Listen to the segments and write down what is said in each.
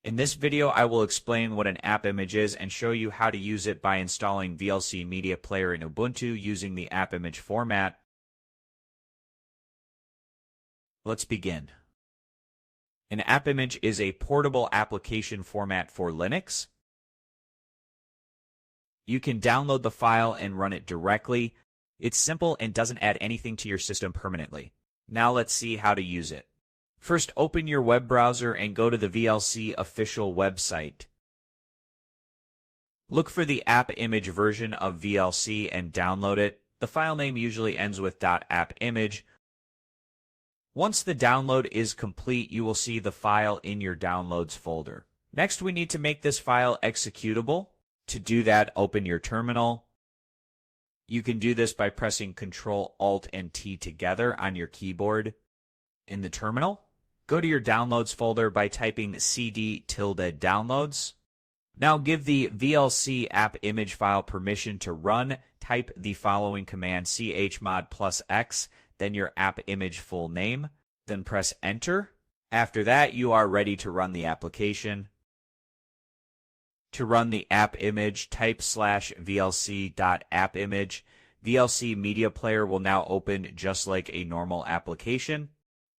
In this video, I will explain what an app image is and show you how to use it by installing VLC Media Player in Ubuntu using the app image format. Let's begin. An app image is a portable application format for Linux. You can download the file and run it directly. It's simple and doesn't add anything to your system permanently. Now let's see how to use it. First, open your web browser and go to the VLC official website. Look for the app image version of VLC and download it. The file name usually ends with .appimage. Once the download is complete, you will see the file in your downloads folder. Next, we need to make this file executable. To do that, open your terminal. You can do this by pressing Ctrl, Alt, and T together on your keyboard in the terminal. Go to your downloads folder by typing cd-downloads. Now give the VLC AppImage file permission to run. Type the following command, chmod +x, then your app image full name, then press enter. After that, you are ready to run the application. To run the app image, type /vlc.appimage. VLC Media Player will now open just like a normal application.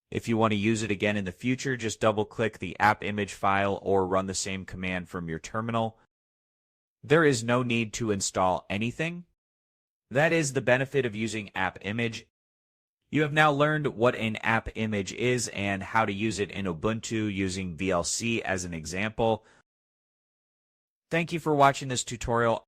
If you want to use it again in the future, just double-click the app image file or run the same command from your terminal. There is no need to install anything. That is the benefit of using app image. You have now learned what an app image is and how to use it in Ubuntu using VLC as an example. Thank you for watching this tutorial.